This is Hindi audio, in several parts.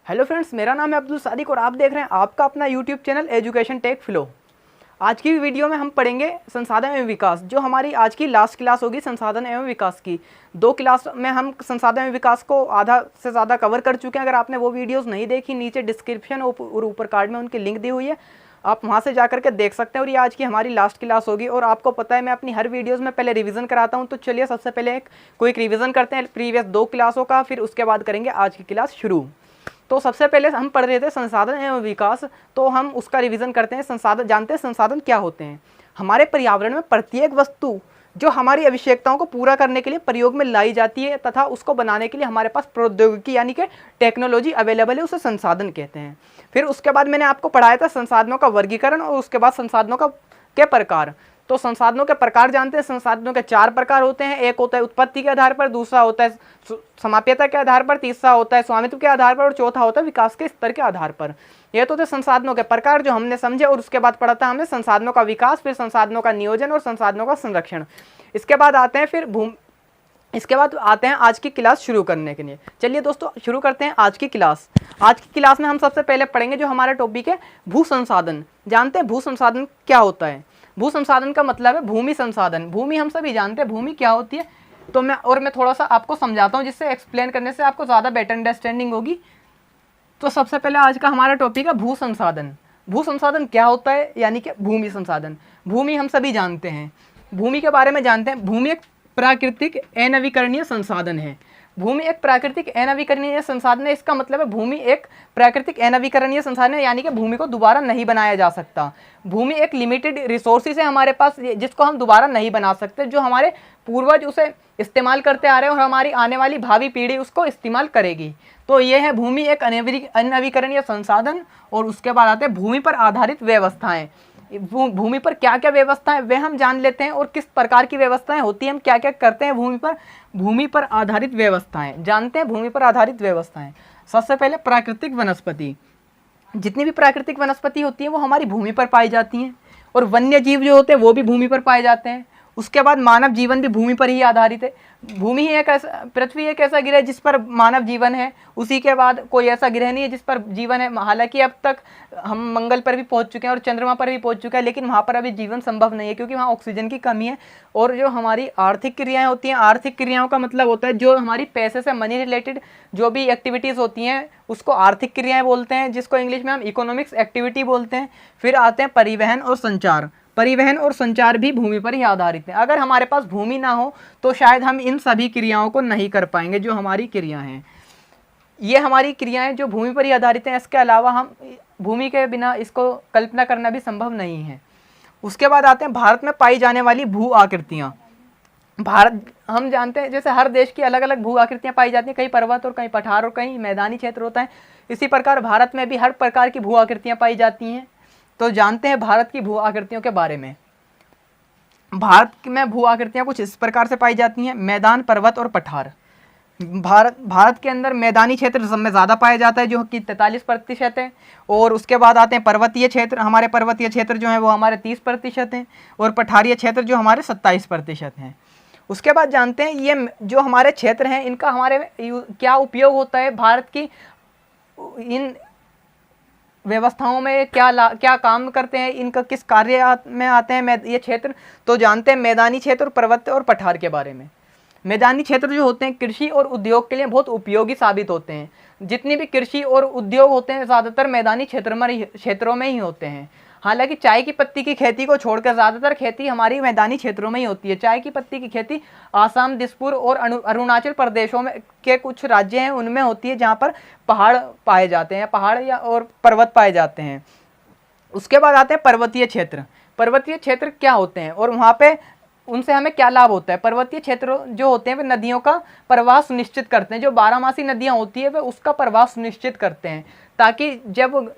हेलो फ्रेंड्स, मेरा नाम है अब्दुल सादिक और आप देख रहे हैं आपका अपना YouTube channel education tech flow. आज की वीडियो में हम पढ़ेंगे संसाधन एवं विकास। जो हमारी आज की लास्ट क्लास होगी संसाधन एवं विकास की। 2 क्लास में हम संसाधन एवं विकास को आधा से ज़्यादा कवर कर चुके हैं। अगर आपने वो वीडियोस नहीं देखी, नीचे डिस्क्रिप्शन और ऊपर कार्ड में उनकी लिंक दी हुई है, आप वहाँ से जाकर के देख सकते हैं। और ये आज की हमारी लास्ट क्लास होगी। और आपको पता है मैं अपनी हर वीडियोज़ में पहले रिवीजन कराता हूँ, तो चलिए सबसे पहले एक क्विक रिवीजन करते हैं प्रीवियस 2 क्लासों का, फिर उसके बाद करेंगे आज की क्लास शुरू। तो सबसे पहले हम पढ़ रहे थे संसाधन एवं विकास, तो हम उसका रिवीजन करते हैं। संसाधन जानते हैं संसाधन क्या होते हैं। हमारे पर्यावरण में प्रत्येक वस्तु जो हमारी आवश्यकताओं को पूरा करने के लिए प्रयोग में लाई जाती है तथा उसको बनाने के लिए हमारे पास प्रौद्योगिकी यानी कि टेक्नोलॉजी अवेलेबल है, उसे संसाधन कहते हैं। फिर उसके बाद मैंने आपको पढ़ाया था संसाधनों का वर्गीकरण और उसके बाद संसाधनों का के प्रकार। तो संसाधनों के प्रकार जानते हैं। संसाधनों के 4 प्रकार होते हैं। एक होता है उत्पत्ति के आधार पर, दूसरा होता है समाप्यता के आधार पर, तीसरा होता है स्वामित्व के आधार पर और चौथा होता है विकास के स्तर के आधार पर। ये तो थे संसाधनों के प्रकार जो हमने समझे। और उसके बाद पढ़ा था हमने संसाधनों का विकास, फिर संसाधनों का नियोजन और संसाधनों का संरक्षण। इसके बाद आते हैं आज की क्लास शुरू करने के लिए। चलिए दोस्तों शुरू करते हैं आज की क्लास। आज की क्लास में हम सबसे पहले पढ़ेंगे जो हमारा टॉपिक है भू संसाधन। जानते हैं भू संसाधन क्या होता है। भू संसाधन का मतलब है भूमि संसाधन। भूमि हम सभी जानते हैं भूमि क्या होती है। तो मैं थोड़ा सा आपको समझाता हूँ जिससे एक्सप्लेन करने से आपको ज़्यादा बेटर अंडरस्टैंडिंग होगी। तो सबसे पहले आज का हमारा टॉपिक है भू संसाधन। भू संसाधन क्या होता है यानी कि भूमि संसाधन। भूमि हम सभी जानते हैं, भूमि के बारे में जानते हैं। भूमि एक प्राकृतिक अनवीकरणीय संसाधन है। भूमि एक प्राकृतिक अनवीकरणीय संसाधन है। इसका मतलब है भूमि एक प्राकृतिक अनवीकरणीय संसाधन है, यानी कि भूमि को दोबारा नहीं बनाया जा सकता। भूमि एक लिमिटेड रिसोर्सेज है हमारे पास जिसको हम दोबारा नहीं बना सकते। जो हमारे पूर्वज उसे इस्तेमाल करते आ रहे हैं और हमारी आने वाली भावी पीढ़ी उसको इस्तेमाल करेगी। तो ये है भूमि एक अनवीकरणीय संसाधन। और उसके बाद आते हैं भूमि पर आधारित व्यवस्थाएं। भूमि पर क्या क्या व्यवस्थाएं वे हम जान लेते हैं और किस प्रकार की व्यवस्थाएं होती हैं, हम क्या क्या करते हैं भूमि पर आधारित व्यवस्थाएं जानते हैं। भूमि पर आधारित व्यवस्थाएं सबसे पहले प्राकृतिक वनस्पति। जितनी भी प्राकृतिक वनस्पति होती है वो हमारी भूमि पर पाई जाती हैं। और वन्य जीव जो होते हैं वो भी भूमि पर पाए जाते हैं। उसके बाद मानव जीवन भी भूमि पर ही आधारित है। भूमि ही एक ऐसा, पृथ्वी एक ऐसा ग्रह जिस पर मानव जीवन है। उसी के बाद कोई ऐसा ग्रह नहीं है जिस पर जीवन है। हालांकि अब तक हम मंगल पर भी पहुंच चुके हैं और चंद्रमा पर भी पहुंच चुके हैं, लेकिन वहाँ पर अभी जीवन संभव नहीं है क्योंकि वहाँ ऑक्सीजन की कमी है। और जो हमारी आर्थिक क्रियाएं होती हैं, आर्थिक क्रियाओं का मतलब होता है जो हमारी पैसे से मनी रिलेटेड जो भी एक्टिविटीज़ होती हैं उसको आर्थिक क्रियाएँ बोलते हैं, जिसको इंग्लिश में हम इकोनॉमिक्स एक्टिविटी बोलते हैं। फिर आते हैं परिवहन और संचार। परिवहन और संचार भी भूमि पर ही आधारित है। अगर हमारे पास भूमि ना हो तो शायद हम इन सभी क्रियाओं को नहीं कर पाएंगे जो हमारी क्रियाएं हैं। ये हमारी क्रियाएं जो भूमि पर ही आधारित हैं। इसके अलावा हम भूमि के बिना इसको कल्पना करना भी संभव नहीं है। उसके बाद आते हैं भारत में पाई जाने वाली भू आकृतियाँ। भारत हम जानते हैं जैसे हर देश की अलग अलग भू आकृतियाँ पाई जाती हैं, कहीं पर्वत और कहीं पठार और कहीं मैदानी क्षेत्र होता है। इसी प्रकार भारत में भी हर प्रकार की भू आकृतियाँ पाई जाती हैं। तो जानते हैं भारत की भू आकृतियों के बारे में। भारत में भू आकृतियाँ कुछ इस प्रकार से पाई जाती हैं। मैदान, पर्वत और पठार। भारत के अंदर मैदानी क्षेत्र सब में ज़्यादा पाया जाता है जो कि 43% है। और उसके बाद आते हैं पर्वतीय क्षेत्र। हमारे पर्वतीय क्षेत्र जो है वो हमारे 30% हैं और पठारीय क्षेत्र जो हमारे 27% हैं। उसके बाद जानते हैं ये जो हमारे क्षेत्र हैं इनका हमारे क्या उपयोग होता है। भारत की इन व्यवस्थाओं में क्या काम करते हैं, इनका किस कार्य में आते हैं ये क्षेत्र। तो जानते हैं मैदानी क्षेत्र, पर्वत और पठार के बारे में। मैदानी क्षेत्र जो होते हैं कृषि और उद्योग के लिए बहुत उपयोगी साबित होते हैं। जितनी भी कृषि और उद्योग होते हैं ज़्यादातर मैदानी क्षेत्रों में ही होते हैं। हालांकि चाय की पत्ती की खेती को छोड़कर ज़्यादातर खेती हमारी मैदानी क्षेत्रों में ही होती है। चाय की पत्ती की खेती आसाम, दिसपुर और अरुणाचल प्रदेशों में के कुछ राज्य हैं उनमें होती है जहाँ पर पहाड़ पाए जाते हैं, पहाड़ या और पर्वत पाए जाते हैं। उसके बाद आते हैं पर्वतीय क्षेत्र। पर्वतीय क्षेत्र क्या होते हैं और वहाँ पे उनसे हमें क्या लाभ होता है। पर्वतीय क्षेत्र जो होते हैं वे नदियों का प्रवाह सुनिश्चित करते हैं। जो 12मासी नदियाँ होती है वे उसका प्रवाह सुनिश्चित करते हैं ताकि जब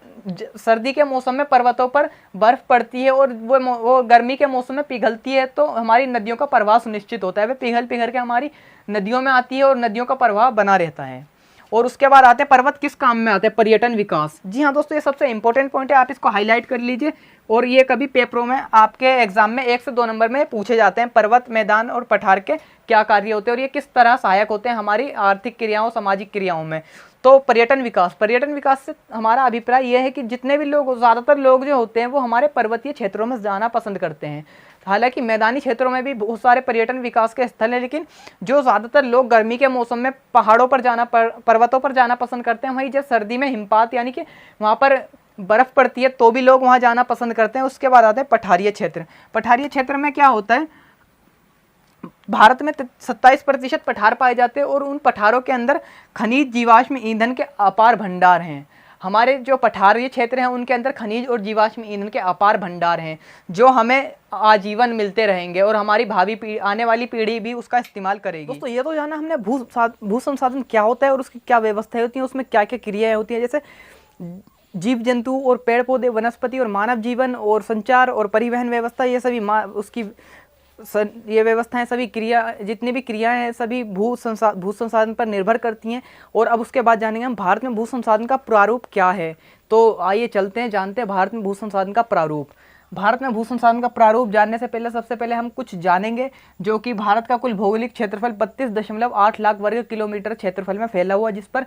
सर्दी के मौसम में पर्वतों पर बर्फ़ पड़ती है और वो गर्मी के मौसम में पिघलती है तो हमारी नदियों का प्रवाह सुनिश्चित होता है। वे पिघल के हमारी नदियों में आती है और नदियों का प्रवाह बना रहता है। और उसके बाद आते हैं पर्वत किस काम में आते हैं, पर्यटन विकास। जी हाँ दोस्तों, ये सबसे इंपॉर्टेंट पॉइंट है, आप इसको हाईलाइट कर लीजिए और ये कभी पेपरों में आपके एग्जाम में 1 से 2 नंबर में पूछे जाते हैं। पर्वत, मैदान और पठार के क्या कार्य होते हैं और ये किस तरह सहायक होते हैं हमारी आर्थिक क्रियाओं, सामाजिक क्रियाओं में। तो पर्यटन विकास से हमारा अभिप्राय यह है कि जितने भी लोग, ज़्यादातर लोग जो होते हैं वो हमारे पर्वतीय क्षेत्रों में जाना पसंद करते हैं। हालांकि मैदानी क्षेत्रों में भी बहुत सारे पर्यटन विकास के स्थल हैं, लेकिन जो ज़्यादातर लोग गर्मी के मौसम में पहाड़ों पर जाना, पर्वतों पर जाना पसंद करते हैं। वहीं जब सर्दी में हिमपात यानी कि वहाँ पर बर्फ़ पड़ती है तो भी लोग वहाँ जाना पसंद करते हैं। उसके बाद आते हैं पठारीय क्षेत्र। पठारीय क्षेत्र में क्या होता है, भारत में 27% पठार पाए जाते हैं और उन पठारों के अंदर खनिज, जीवाश्म ईंधन के अपार भंडार हैं। हमारे जो पठारीय क्षेत्र हैं उनके अंदर खनिज और जीवाश्म ईंधन के अपार भंडार हैं जो हमें आजीवन मिलते रहेंगे और हमारी भावी आने वाली पीढ़ी भी उसका इस्तेमाल करेगी। दोस्तों ये तो जाना हमने भू संसाधन क्या होता है और उसकी क्या व्यवस्थाएं होती हैं, उसमें क्या क्या क्रियाएं होती हैं, जैसे जीव जंतु और पेड़ पौधे, वनस्पति और मानव जीवन और संचार और परिवहन व्यवस्था, ये सभी उसकी ये व्यवस्थाएं, सभी जितनी भी क्रियाएं हैं सभी भू संसाधन पर निर्भर करती हैं। और अब उसके बाद जानेंगे हम भारत में भू संसाधन का प्रारूप क्या है। तो आइए चलते हैं, जानते हैं भारत में भू संसाधन का प्रारूप। भारत में भू संसाधन का प्रारूप जानने से पहले सबसे पहले हम कुछ जानेंगे, जो कि भारत का कुल भौगोलिक क्षेत्रफल 32.8 लाख वर्ग किलोमीटर क्षेत्रफल में फैला हुआ, जिस पर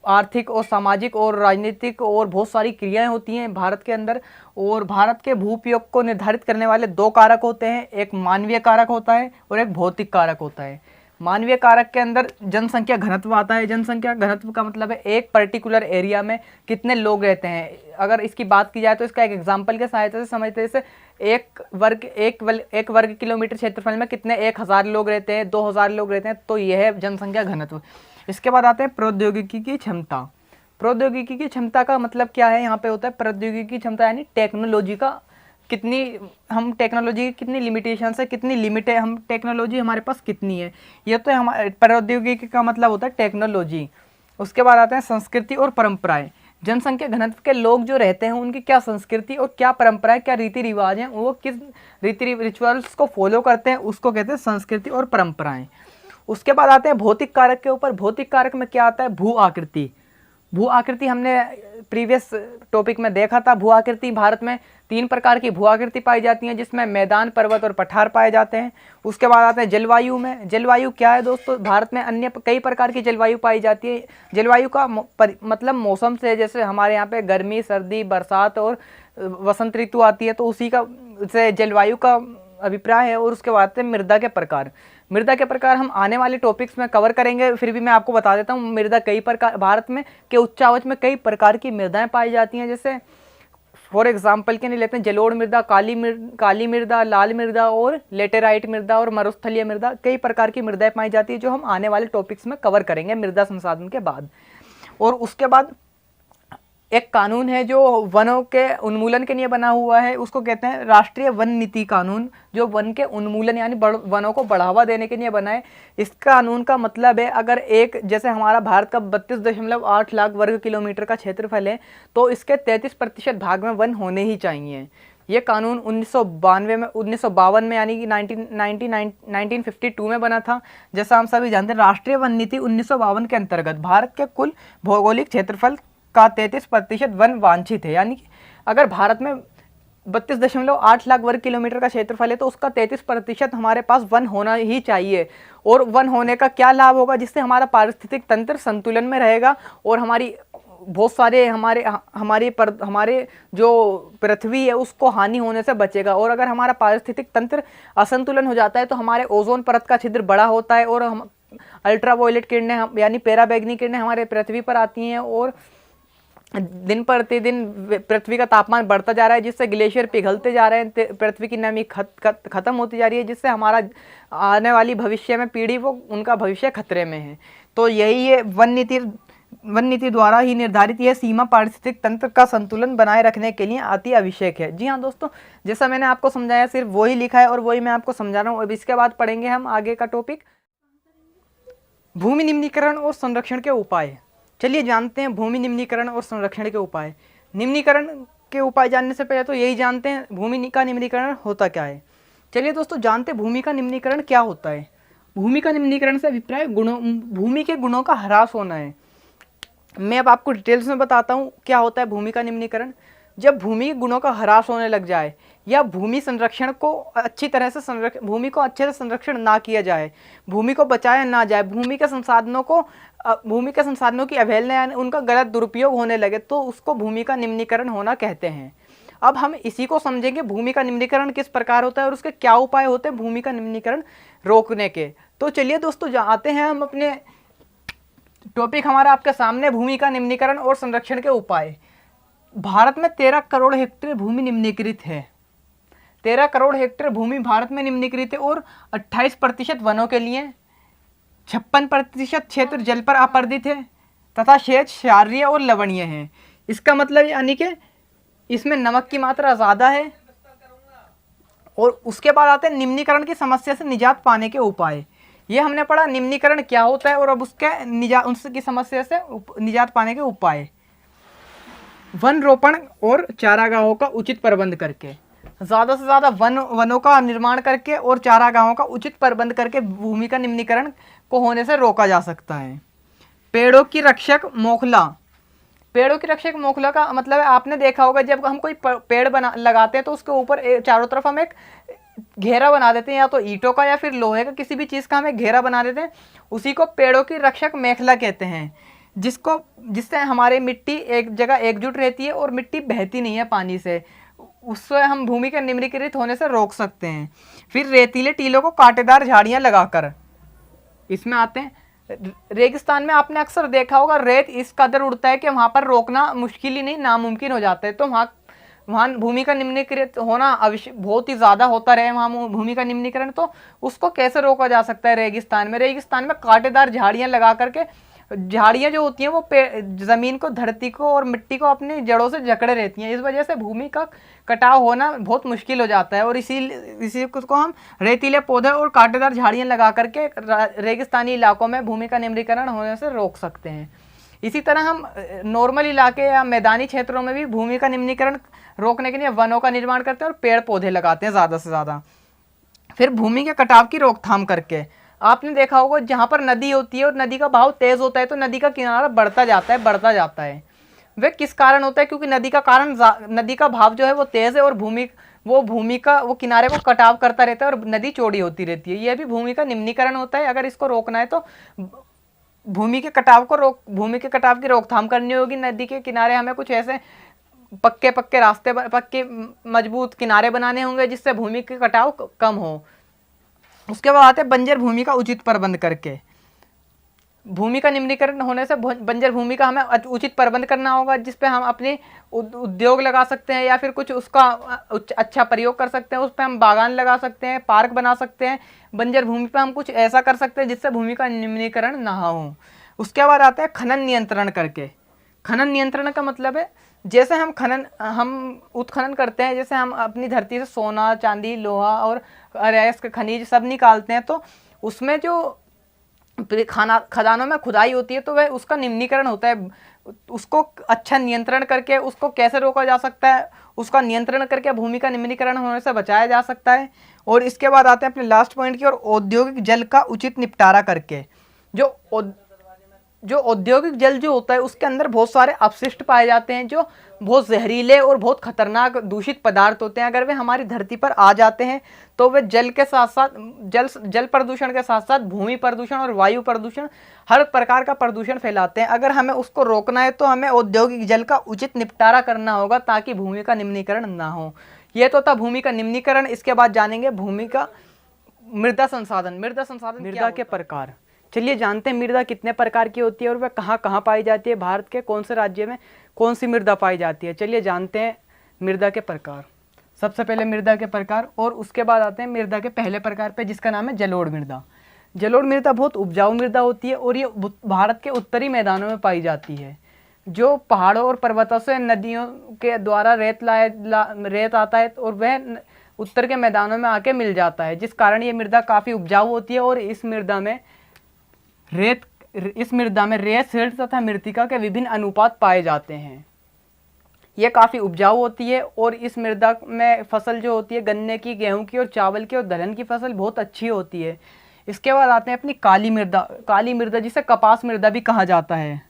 आर्थिक और सामाजिक और राजनीतिक और बहुत सारी क्रियाएं होती हैं भारत के अंदर। और भारत के भूउपयोग को निर्धारित करने वाले 2 कारक होते हैं, एक मानवीय कारक होता है और एक भौतिक कारक होता है। मानवीय कारक के अंदर जनसंख्या घनत्व आता है। जनसंख्या घनत्व का मतलब है एक पर्टिकुलर एरिया में कितने लोग रहते हैं। अगर इसकी बात की जाए तो इसका एक एग्जांपल के सहायता से समझते हैं, जैसे एक वर्ग किलोमीटर क्षेत्रफल में कितने 1000 लोग रहते हैं, 2000 लोग रहते हैं, तो यह है जनसंख्या घनत्व। इसके बाद आते हैं प्रौद्योगिकी की क्षमता। प्रौद्योगिकी की क्षमता का मतलब क्या है, यहाँ पे होता है प्रौद्योगिकी की क्षमता यानी टेक्नोलॉजी का टेक्नोलॉजी की कितनी लिमिटेशन है, कितनी लिमिट है, हम टेक्नोलॉजी हमारे पास कितनी है, ये तो हमारे प्रौद्योगिकी का मतलब होता है टेक्नोलॉजी। उसके बाद आते हैं संस्कृति और परंपराएं। जनसंख्या घनत्व के लोग जो रहते हैं उनकी क्या संस्कृति और क्या परंपराएं, क्या रीति रिवाज हैं, वो किस रीति रिचुअल्स को फॉलो करते हैं, उसको कहते हैं संस्कृति और परंपराएं। उसके बाद आते हैं भौतिक कारक के ऊपर। भौतिक कारक में क्या आता है, भू आकृति। भू आकृति हमने प्रीवियस टॉपिक में देखा था। भू आकृति, भारत में 3 प्रकार की भू आकृति पाई जाती हैं, जिसमें मैदान, पर्वत और पठार पाए जाते हैं। उसके बाद आते हैं जलवायु में। जलवायु क्या है दोस्तों, भारत में अन्य कई प्रकार की जलवायु पाई जाती है। जलवायु का मतलब मौसम से, जैसे हमारे यहाँ पे गर्मी, सर्दी, बरसात और वसंत ऋतु आती है, तो उसी का से जलवायु का अभिप्राय है। और उसके बाद आते हैं मृदा के प्रकार। मृदा के प्रकार हम आने वाले टॉपिक्स में कवर करेंगे, फिर भी मैं आपको बता देता हूँ मृदा कई प्रकार, भारत में के उच्चावच में कई प्रकार की मृदाएं पाई जाती हैं। जैसे फॉर एग्जाम्पल के लिए लेते हैं जलोढ़ मृदा, काली मृदा, लाल मृदा और लेटेराइट मृदा और मरुस्थलीय मृदा। कई प्रकार की मृदाएं पाई जाती है जो हम आने वाले टॉपिक्स में कवर करेंगे मृदा संसाधन के बाद। और उसके बाद एक कानून है जो वनों के उन्मूलन के लिए बना हुआ है, उसको कहते हैं राष्ट्रीय वन नीति कानून, जो वन के उन्मूलन यानी वनों को बढ़ावा देने के लिए बना है। इस कानून का मतलब है, अगर जैसे हमारा भारत का 32.8 लाख वर्ग किलोमीटर का क्षेत्रफल है, तो इसके 33% भाग में वन होने ही चाहिए। ये कानून 1952 में यानी कि 1952 में बना था। जैसा हम सभी जानते हैं, राष्ट्रीय वन नीति 1952 के अंतर्गत भारत के कुल भौगोलिक क्षेत्रफल का 33% वन वांछित है। यानी कि अगर भारत में 32.8 लाख वर्ग किलोमीटर का क्षेत्रफल है, तो उसका 33% हमारे पास वन होना ही चाहिए। और वन होने का क्या लाभ होगा, जिससे हमारा पारिस्थितिक तंत्र संतुलन में रहेगा और हमारी बहुत सारे हमारे जो पृथ्वी है उसको हानि होने से बचेगा। और अगर हमारा पारिस्थितिक तंत्र असंतुलन हो जाता है तो हमारे ओजोन परत का छिद्र बड़ा होता है और हम अल्ट्रावायलेट किरणें यानी पराबैंगनी किरणें हमारे पृथ्वी पर आती हैं और दिन प्रतिदिन पृथ्वी का तापमान बढ़ता जा रहा है, जिससे ग्लेशियर पिघलते जा रहे हैं, पृथ्वी की नमी खत्म होती जा रही है, जिससे हमारा आने वाली भविष्य में पीढ़ी उनका भविष्य खतरे में है। तो यही है वन नीति द्वारा ही निर्धारित यह सीमा पारिस्थितिक तंत्र का संतुलन बनाए रखने के लिए अति आवश्यक है। जी हाँ दोस्तों, जैसा मैंने आपको समझाया सिर्फ वही लिखा है और वही मैं आपको समझा रहा हूँ। अब इसके बाद पढ़ेंगे हम आगे का टॉपिक, भूमि निम्नीकरण और संरक्षण के उपाय। चलिए जानते हैं भूमि निम्नीकरण और संरक्षण के उपाय। निम्नीकरण के उपाय जानने से पहले तो यही जानते हैं भूमि का निम्नीकरण होता क्या है। चलिए दोस्तों जानते हैं भूमि का निम्नीकरण क्या होता है। भूमि का निम्नीकरण से अभिप्राय भूमि के गुणों का ह्रास होना है। मैं अब आपको डिटेल्स में बताता हूँ क्या होता है भूमि का निम्नीकरण। जब भूमि के गुणों का ह्रास होने लग जाए या भूमि संरक्षण को अच्छी तरह से भूमि को अच्छे से संरक्षण ना किया जाए, भूमि को बचाया ना जाए, भूमि के संसाधनों की अवहेलना यानी उनका गलत दुरुपयोग होने लगे, तो उसको भूमि का निम्नीकरण होना कहते हैं। अब हम इसी को समझेंगे भूमि का निम्नीकरण किस प्रकार होता है और उसके क्या उपाय होते हैं भूमि का निम्नीकरण रोकने के। तो चलिए दोस्तों आते हैं हम अपने टॉपिक हमारा आपके सामने, भूमि का निम्नीकरण और संरक्षण के उपाय। भारत में 13 करोड़ हेक्टेयर भूमि निम्नीकृत है। 13 करोड़ हेक्टेयर भूमि भारत में निम्नीकृत है और 28% वनों के लिए, 56% क्षेत्र जल पर आपादित है तथा शेष क्षारीय और लवणीय है। इसका मतलब यानी कि इसमें नमक की मात्रा ज़्यादा है। और उसके बाद आते हैं निम्नीकरण की समस्या से निजात पाने के उपाय। ये हमने पढ़ा निम्नीकरण क्या होता है और अब उसकी समस्या से निजात पाने के उपाय। वन रोपण और चारागाहों का उचित प्रबंध करके, ज़्यादा से ज़्यादा वनों का निर्माण करके और चारागाहों का उचित प्रबंध करके भूमि का निम्नीकरण को होने से रोका जा सकता है। पेड़ों की रक्षक मोखला। पेड़ों की रक्षक मोखला का मतलब है, आपने देखा होगा जब हम कोई पेड़ लगाते हैं तो उसके ऊपर चारों तरफ हम एक घेरा बना देते हैं, या तो ईंटों का या फिर लोहे का किसी भी चीज़ का हम एक घेरा बना देते हैं। उसी को पेड़ों की रक्षक मेखला कहते हैं, जिससे हमारी मिट्टी एक जगह एकजुट रहती है और मिट्टी बहती नहीं है पानी से। उससे हम भूमि के निम्नीकृत होने से रोक सकते हैं। फिर रेतीले टीलों को कांटेदार झाड़ियाँ लगाकर, इसमें आते हैं रेगिस्तान में आपने अक्सर देखा होगा रेत इस कदर उड़ता है कि वहाँ पर रोकना मुश्किल ही नहीं नामुमकिन हो जाता है। तो वहाँ भूमि का निम्नीकृत होना आवश्यक बहुत ही ज़्यादा होता रहे वहाँ भूमि का निम्नीकरण, तो उसको कैसे रोका जा सकता है रेगिस्तान में कांटेदार झाड़ियाँ लगा करके। झाड़ियाँ जो होती हैं वो ज़मीन को, धरती को और मिट्टी को अपनी जड़ों से जकड़े रहती हैं। इस वजह से भूमि का कटाव होना बहुत मुश्किल हो जाता है और इसी को हम रेतीले पौधे और कांटेदार झाड़ियाँ लगा करके रेगिस्तानी इलाकों में भूमि का निम्नीकरण होने से रोक सकते हैं। इसी तरह हम नॉर्मल इलाके या मैदानी क्षेत्रों में भी भूमि का निम्नीकरण रोकने के लिए वनों का निर्माण करते हैं और पेड़ पौधे लगाते हैं ज़्यादा से ज़्यादा। फिर भूमि के कटाव की रोकथाम करके, आपने देखा होगा जहाँ पर नदी होती है और नदी का बहाव तेज़ होता है तो नदी का किनारा बढ़ता जाता है। वह किस कारण होता है? क्योंकि नदी का भाव जो है वो तेज़ है और भूमि का किनारे को कटाव करता रहता है और नदी चौड़ी होती रहती है। यह भी भूमि का निम्नीकरण होता है। अगर इसको रोकना है तो भूमि के कटाव की रोकथाम करनी होगी। नदी के किनारे हमें कुछ ऐसे पक्के रास्ते, पक्के मजबूत किनारे बनाने होंगे जिससे भूमि के कटाव कम हो। उसके बाद आते हैं बंजर भूमि का उचित प्रबंध करके। भूमि का निम्नीकरण होने से बंजर भूमि का हमें उचित प्रबंध करना होगा, जिस पे हम अपने उद्योग लगा सकते हैं या फिर कुछ उसका अच्छा प्रयोग कर सकते हैं। उस पर हम बागान लगा सकते हैं, पार्क बना सकते हैं। बंजर भूमि पर हम कुछ ऐसा कर सकते हैं जिससे भूमि का निम्नीकरण ना हो। उसके बाद आता है खनन नियंत्रण करके। खनन नियंत्रण का मतलब है जैसे हम उत्खनन करते हैं, जैसे हम अपनी धरती से सोना, चांदी, लोहा और अयस्क खनिज सब निकालते हैं, तो उसमें जो खदानों में खुदाई होती है तो वह उसका निम्नीकरण होता है। उसको अच्छा नियंत्रण करके उसको कैसे रोका जा सकता है, उसका नियंत्रण करके भूमि का निम्नीकरण होने से बचाया जा सकता है। और इसके बाद आते हैं अपने लास्ट पॉइंट की ओर, औद्योगिक जल का उचित निपटारा करके। जो औद्योगिक जल जो होता है उसके अंदर बहुत सारे अपशिष्ट पाए जाते हैं जो बहुत जहरीले और बहुत खतरनाक दूषित पदार्थ होते हैं। अगर वे हमारी धरती पर आ जाते हैं तो वे जल के साथ साथ जल प्रदूषण के साथ साथ भूमि प्रदूषण और वायु प्रदूषण, हर प्रकार का प्रदूषण फैलाते हैं। अगर हमें उसको रोकना है तो हमें औद्योगिक जल का उचित निपटारा करना होगा ताकि भूमि का निम्नीकरण ना हो। यह तो था भूमि का निम्नीकरण। इसके बाद जानेंगे भूमि का मृदा संसाधन। मृदा के प्रकार। चलिए जानते हैं मृदा कितने प्रकार की होती है और वह कहाँ कहाँ पाई जाती है, भारत के कौन से राज्य में कौन सी मृदा पाई जाती है। चलिए जानते हैं मृदा के प्रकार। सबसे पहले मृदा के प्रकार और उसके बाद आते हैं मृदा के पहले प्रकार पे, जिसका नाम है जलोढ़ मृदा। जलोढ़ मृदा बहुत उपजाऊ मृदा होती है और ये भारत के उत्तरी मैदानों में पाई जाती है। जो पहाड़ों और पर्वतों से नदियों के द्वारा रेत आता है और वह उत्तर के मैदानों में आके मिल जाता है, जिस कारण ये मृदा काफ़ी उपजाऊ होती है। और इस मृदा में रेत, सिल्ट तथा मृत्तिका के विभिन्न अनुपात पाए जाते हैं। यह काफ़ी उपजाऊ होती है और इस मृदा में फसल जो होती है गन्ने की, गेहूं की और चावल की और दलहन की फसल बहुत अच्छी होती है। इसके बाद आते हैं अपनी काली मृदा जिसे कपास मृदा भी कहा जाता है।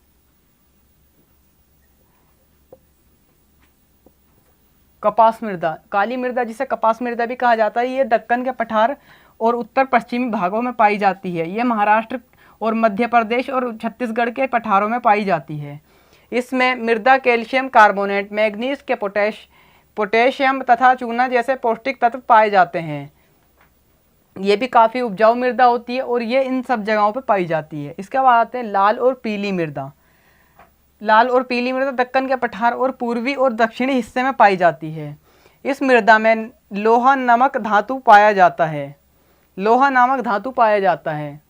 कपास मृदा, काली मृदा जिसे कपास मृदा भी कहा जाता है, ये दक्कन के पठार और उत्तर पश्चिमी भागों में पाई जाती है। ये महाराष्ट्र और मध्य प्रदेश और छत्तीसगढ़ के पठारों में पाई जाती है। इसमें मृदा कैल्शियम कार्बोनेट, मैग्नीज के पोटेशियम तथा चूना जैसे पौष्टिक तत्व पाए जाते हैं। ये भी काफ़ी उपजाऊ मृदा होती है और ये इन सब जगहों पर पाई जाती है। इसके बाद आते हैं लाल और पीली मृदा। लाल और पीली मृदा दक्कन के पठार और पूर्वी और दक्षिणी हिस्से में पाई जाती है। इस मृदा में लोहा नामक धातु पाया जाता है। लोहा नामक धातु पाया जाता है।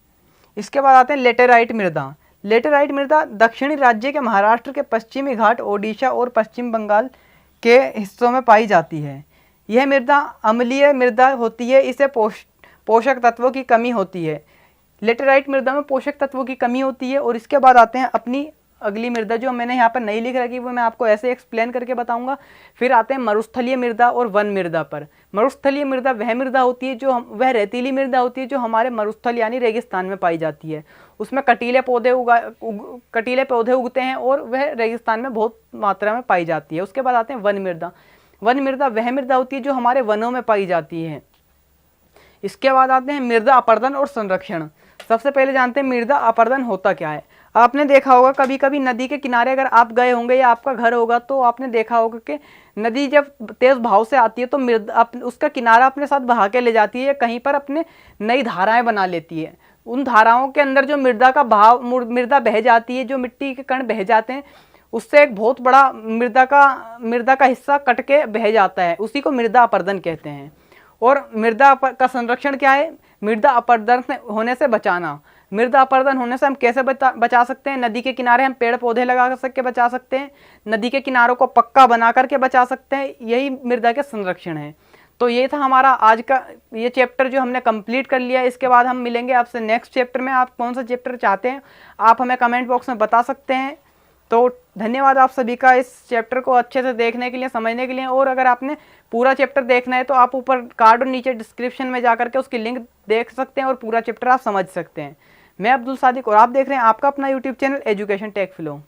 इसके बाद आते हैं लेटेराइट मृदा। लेटेराइट मृदा दक्षिणी राज्य के महाराष्ट्र के पश्चिमी घाट, ओडिशा और पश्चिम बंगाल के हिस्सों में पाई जाती है। यह मृदा अम्लीय मृदा होती है। इसे पोषक तत्वों की कमी होती है। लेटेराइट मृदा में पोषक तत्वों की कमी होती है। और इसके बाद आते हैं अपनी अगली मृदा, जो मैंने यहाँ पर नहीं लिख रखी, वो मैं आपको ऐसे एक्सप्लेन करके बताऊंगा। फिर आते हैं मरुस्थलीय मृदा और वन मृदा पर। मरुस्थलीय मृदा वह मृदा होती है जो वह रेतीली मृदा होती है जो हमारे मरुस्थल यानी रेगिस्तान में पाई जाती है। उसमें कटीले पौधे उगते हैं और वह रेगिस्तान में बहुत मात्रा में पाई जाती है। उसके बाद आते हैं वन मृदा। वन मृदा वह मृदा होती है जो हमारे वनों में पाई जाती है। इसके बाद आते हैं मृदा अपरदन और संरक्षण। सबसे पहले जानते हैं मृदा अपरदन होता क्या है। आपने देखा होगा कभी कभी नदी के किनारे अगर आप गए होंगे या आपका घर होगा तो आपने देखा होगा कि नदी जब तेज बहाव से आती है तो मृदा उसका किनारा अपने साथ बहा के ले जाती है, कहीं पर अपने नई धाराएं बना लेती है। उन धाराओं के अंदर जो मृदा बह जाती है, जो मिट्टी के कण बह जाते हैं, उससे एक बहुत बड़ा मृदा का हिस्सा कट के बह जाता है। उसी को मृदा अपरदन कहते हैं। और मृदा का संरक्षण क्या है? मृदा अपरदन होने से बचाना। मृदा अपरदन होने से हम कैसे बचा सकते हैं? नदी के किनारे हम पेड़ पौधे लगा के बचा सकते हैं। नदी के किनारों को पक्का बना करके बचा सकते हैं। यही मृदा के संरक्षण है। तो ये था हमारा आज का ये चैप्टर जो हमने कंप्लीट कर लिया। इसके बाद हम मिलेंगे आपसे नेक्स्ट चैप्टर में। आप कौन सा चैप्टर चाहते हैं आप हमें कमेंट बॉक्स में बता सकते हैं। तो धन्यवाद आप सभी का इस चैप्टर को अच्छे से देखने के लिए, समझने के लिए। और अगर आपने पूरा चैप्टर देखना है तो आप ऊपर कार्ड और नीचे डिस्क्रिप्शन में जाकर के उसकी लिंक देख सकते हैं और पूरा चैप्टर आप समझ सकते हैं। मैं अब्दुल सादिक और आप देख रहे हैं आपका अपना YouTube channel education tech flow.